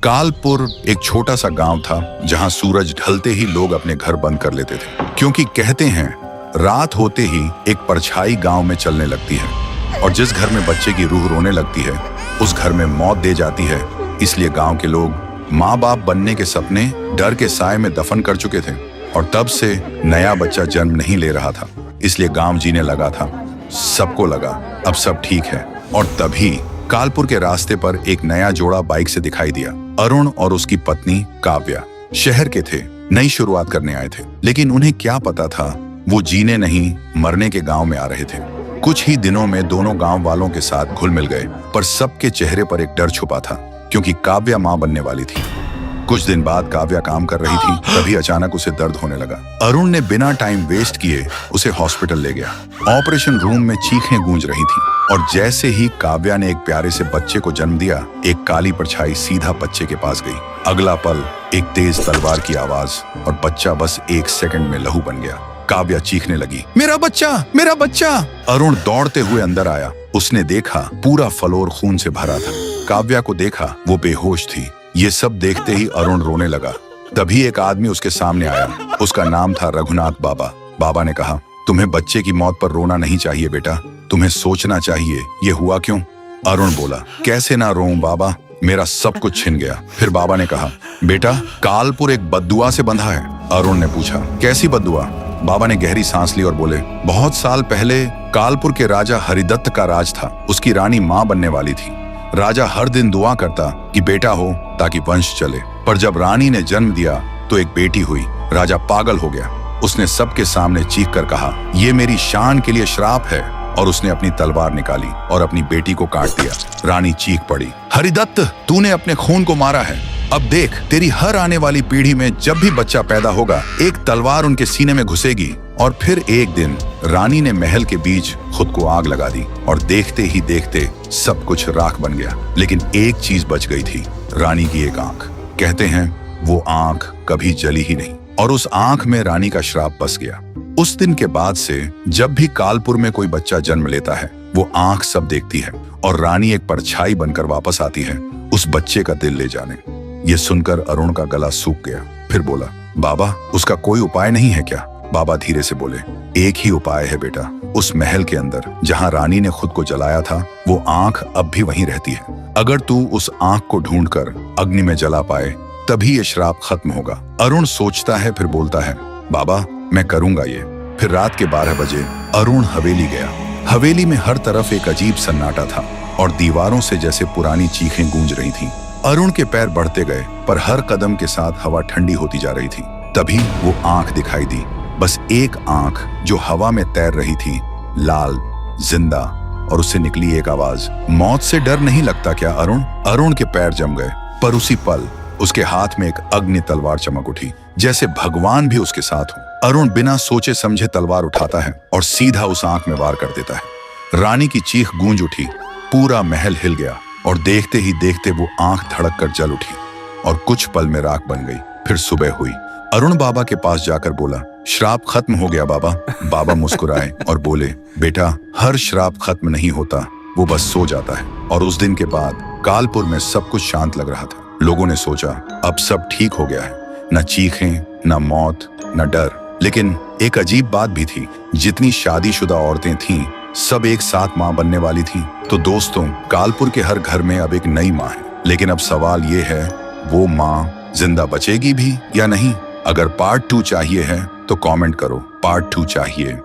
कालपुर एक छोटा सा गांव था जहां सूरज ढलते ही लोग अपने घर बंद कर लेते थे, क्योंकि कहते हैं रात होते ही एक परछाई गांव में चलने लगती है और जिस घर में बच्चे की रूह रोने लगती है उस घर में मौत दे जाती है। इसलिए गांव के लोग माँ बाप बनने के सपने डर के साए में दफन कर चुके थे और तब से नया बच्चा जन्म नहीं ले रहा था। इसलिए गांव जीने लगा था। सबको लगा अब सब ठीक है और तभी कालपुर के रास्ते पर एक नया जोड़ा बाइक से दिखाई दिया। अरुण और उसकी पत्नी काव्या शहर के थे, नई शुरुआत करने आए थे, लेकिन उन्हें क्या पता था वो जीने नहीं मरने के गांव में आ रहे थे। कुछ ही दिनों में दोनों गांव वालों के साथ घुल मिल गए, पर सबके चेहरे पर एक डर छुपा था क्योंकि काव्या मां बनने वाली थी। कुछ दिन बाद काव्या काम कर रही थी, तभी अचानक उसे दर्द होने लगा। अरुण ने बिना टाइम वेस्ट किए उसे हॉस्पिटल ले गया। ऑपरेशन रूम में चीखें गूंज रही थी और जैसे ही काव्या ने एक प्यारे से बच्चे को जन्म दिया, एक काली परछाई सीधा बच्चे के पास गई। अगला पल एक तेज तलवार की आवाज और बच्चा बस 1 सेकंड में लहू बन गया। काव्या चीखने लगी, मेरा बच्चा, मेरा बच्चा। अरुण दौड़ते हुए अंदर आया। उसने देखा पूरा फ्लोर खून से भरा था। काव्या को देखा, वो बेहोश थी। ये सब देखते ही अरुण रोने लगा। तभी एक आदमी उसके सामने आया। उसका नाम था रघुनाथ बाबा। बाबा ने कहा, तुम्हें बच्चे की मौत पर रोना नहीं चाहिए बेटा, तुम्हें सोचना चाहिए ये हुआ क्यों। अरुण बोला, कैसे ना रोऊं बाबा, मेरा सब कुछ छिन गया। फिर बाबा ने कहा, बेटा कालपुर एक बद्दुआ से बंधा है। अरुण ने पूछा, कैसी बद्दुआ। बाबा ने गहरी सांस ली और बोले, बहुत साल पहले कालपुर के राजा हरिदत्त का राज था। उसकी रानी मां बनने वाली थी। राजा हर दिन दुआ करता कि बेटा हो ताकि वंश चले, पर जब रानी ने जन्म दिया तो एक बेटी हुई। राजा पागल हो गया। उसने सबके सामने चीख कर कहा, ये मेरी शान के लिए श्राप है, और उसने अपनी तलवार निकाली और अपनी बेटी को काट दिया। रानी चीख पड़ी, हरिदत्त तूने अपने खून को मारा है। अब देख, तेरी हर आने वाली पीढ़ी में जब भी बच्चा पैदा होगा एक तलवार उनके सीने में घुसेगी। और फिर एक दिन रानी ने महल के बीच खुद को आग लगा दी और देखते ही देखते सब कुछ राख बन गया। लेकिन एक चीज बच गई थी, रानी की एक आंख। कहते हैं वो आंख कभी जली ही नहीं और उस आंख में रानी का श्राप बस गया। उस दिन के बाद से जब भी कालपुर में कोई बच्चा जन्म लेता है वो आंख सब देखती है और रानी एक परछाई बनकर वापस आती है उस बच्चे का दिल ले जाने। ये सुनकर अरुण का गला सूख गया। फिर बोला, बाबा उसका कोई उपाय नहीं है क्या। बाबा धीरे से बोले, एक ही उपाय है बेटा। उस महल के अंदर जहां रानी ने खुद को जलाया था वो आंख अब भी वहीं रहती है। अगर तू उस आंख को ढूंढकर अग्नि में जला पाए तभी ये श्राप खत्म होगा। अरुण सोचता है, फिर बोलता है, बाबा मैं करूंगा ये। फिर रात के 12 बजे अरुण हवेली गया। हवेली में हर तरफ एक अजीब सन्नाटा था और दीवारों से जैसे पुरानी चीखें गूंज रही थीं। अरुण के पैर बढ़ते गए, पर हर कदम के साथ हवा ठंडी होती जा रही थी। तभी वो आंख दिखाई दी, बस एक आंख जो हवा में तैर रही थी, लाल, जिंदा, और उससे निकली एक आवाज, मौत से डर नहीं लगता क्या अरुण। अरुण के पैर जम गए, पर उसी पल उसके हाथ में एक अग्नि तलवार चमक उठी, जैसे भगवान भी उसके साथ हो। अरुण बिना सोचे समझे तलवार उठाता है और सीधा उस आंख में वार कर देता है। रानी की चीख गूंज उठी, पूरा महल हिल गया और देखते ही देखते वो आंख धड़क कर जल उठी और कुछ पल में राख बन गई। फिर सुबह हुई। अरुण बाबा के पास जाकर बोला, श्राप खत्म हो गया बाबा। बाबा मुस्कुराए और बोले, बेटा हर श्राप खत्म नहीं होता, वो बस सो जाता है। और उस दिन के बाद कालपुर में सब कुछ शांत लग रहा था। लोगों ने सोचा अब सब ठीक हो गया है, न चीखें, न मौत, न डर। लेकिन एक अजीब बात भी थी, जितनी शादीशुदा औरतें थीं सब एक साथ मां बनने वाली थीं। तो दोस्तों, कालपुर के हर घर में अब एक नई मां है। लेकिन अब सवाल ये है, वो मां जिंदा बचेगी भी या नहीं। अगर पार्ट 2 चाहिए है तो कमेंट करो, पार्ट 2 चाहिए।